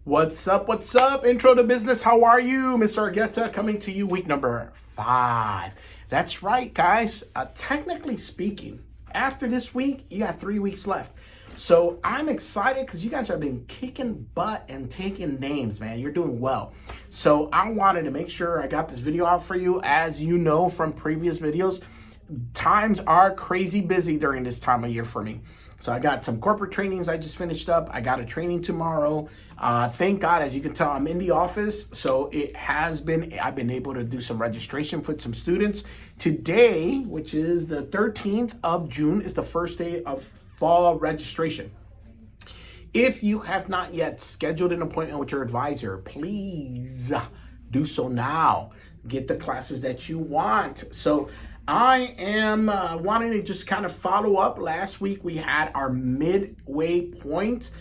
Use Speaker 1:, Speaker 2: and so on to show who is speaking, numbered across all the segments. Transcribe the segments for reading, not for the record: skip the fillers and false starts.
Speaker 1: What's up? What's up? Intro to business. How are you? Mr. Argueta coming to you week number 5. That's right, guys. Technically speaking, after this week, you got 3 weeks left. So I'm excited because you guys have been kicking butt and taking names, man. You're doing well. So I wanted to make sure I got this video out for you. As you know from previous videos, times are crazy busy during this time of year for me. So I got some corporate trainings I just finished up. I got a training tomorrow. Thank God, as you can tell, I'm in the office. So I've been able to do some registration with some students. Today, which is the 13th of June, is the first day of fall registration. If you have not yet scheduled an appointment with your advisor, please do so now. Get the classes that you want. So I am wanting to just kind of follow up. Last week we had our midway point.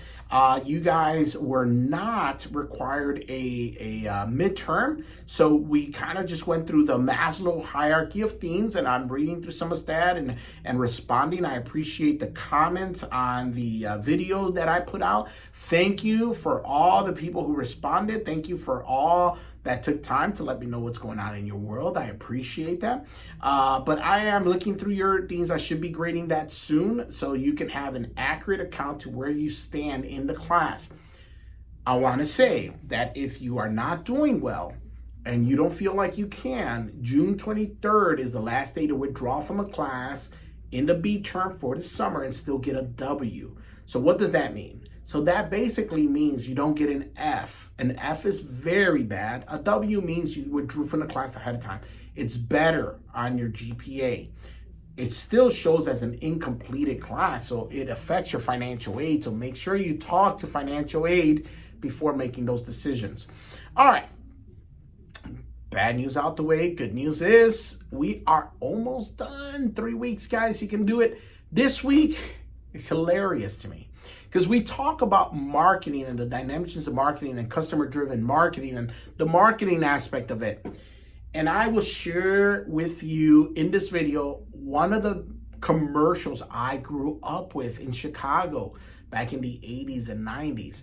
Speaker 1: You guys were not required a midterm, so we kind of just went through the Maslow hierarchy of themes, and I'm reading through some of that and responding. I appreciate the comments on the video that I put out. Thank you for all the people who responded. Thank you for all that took time to let me know what's going on in your world. I appreciate that. But I am looking through your things. I should be grading that soon so you can have an accurate account to where you stand in the class. I want to say that if you are not doing well and you don't feel like you can, June 23rd is the last day to withdraw from a class in the B term for the summer and still get a W. So what does that mean? So that basically means you don't get an F. An F is very bad. A W means you withdrew from the class ahead of time. It's better on your GPA. It still shows as an incompleted class, so it affects your financial aid. So make sure you talk to financial aid before making those decisions. All right. Bad news out the way. Good news is we are almost done. 3 weeks, guys. You can do it. This week is hilarious to me, because we talk about marketing and the dimensions of marketing and customer-driven marketing and the marketing aspect of it. And I will share with you in this video one of the commercials I grew up with in Chicago back in the 80s and 90s.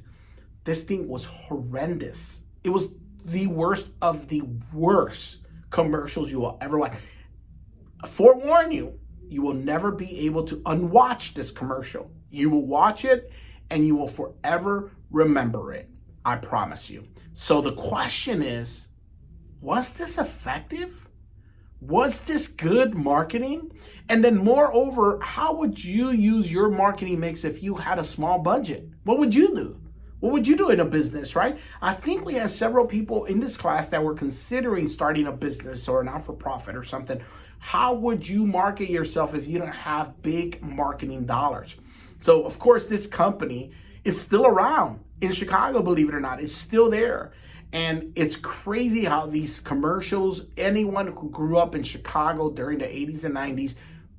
Speaker 1: This thing was horrendous. It was the worst of the worst commercials you will ever watch. Forewarn you, you will never be able to unwatch this commercial. You will watch it and you will forever remember it. I promise you. So the question is, was this effective? Was this good marketing? And then moreover, how would you use your marketing mix if you had a small budget? What would you do? What would you do in a business, right? I think we have several people in this class that were considering starting a business or a not-for-profit or something. How would you market yourself if you don't have big marketing dollars? So, of course, this company is still around in Chicago, believe it or not. It's still there. And it's crazy how these commercials, anyone who grew up in Chicago during the 80s and 90s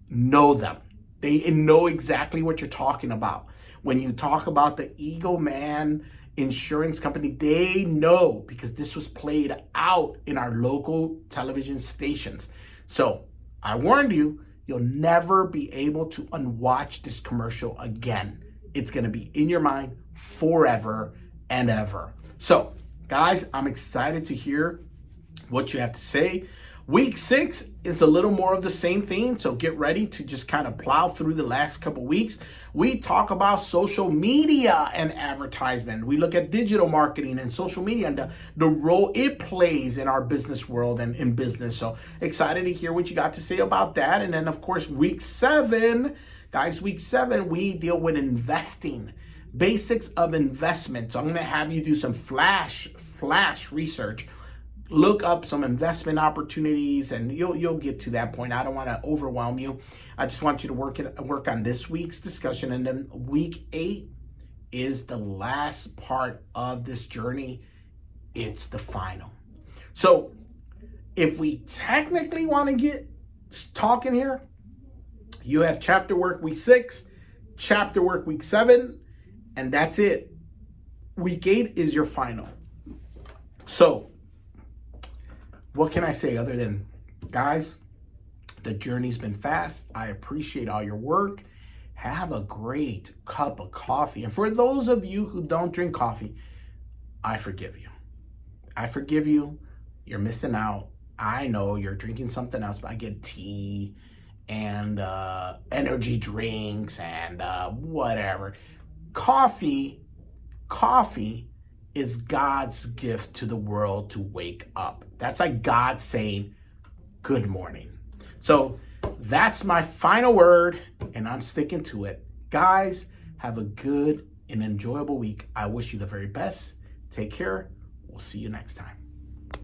Speaker 1: know them. They know exactly what you're talking about. When you talk about the Eagle Man insurance company, they know, because this was played out in our local television stations. So I warned you, you'll never be able to unwatch this commercial again. It's going to be in your mind forever and ever. So, guys, I'm excited to hear what you have to say. Week 6 is a little more of the same thing, so get ready to just kind of plow through the last couple weeks. We talk about social media and advertisement. We look at digital marketing and social media and the role it plays in our business world and in business. So excited to hear what you got to say about that. And then, of course, week 7, guys, week 7, we deal with investing, basics of investment. So I'm going to have you do some flash research. Look up some investment opportunities, and you'll get to that point. I don't want to overwhelm you. I just want you to work on this week's discussion, and then week 8 is the last part of this journey. It's the final. So if we technically want to get talking here, you have chapter work week 6, chapter work week 7, and that's it. Week 8 is your final. So what can I say other than, guys, the journey's been fast. I appreciate all your work. Have a great cup of coffee. And for those of you who don't drink coffee, I forgive you. I forgive you. You're missing out. I know you're drinking something else, but I get tea and energy drinks and whatever. Coffee, coffee is God's gift to the world to wake up. That's like God saying, good morning. So that's my final word, and I'm sticking to it. Guys, have a good and enjoyable week. I wish you the very best. Take care. We'll see you next time.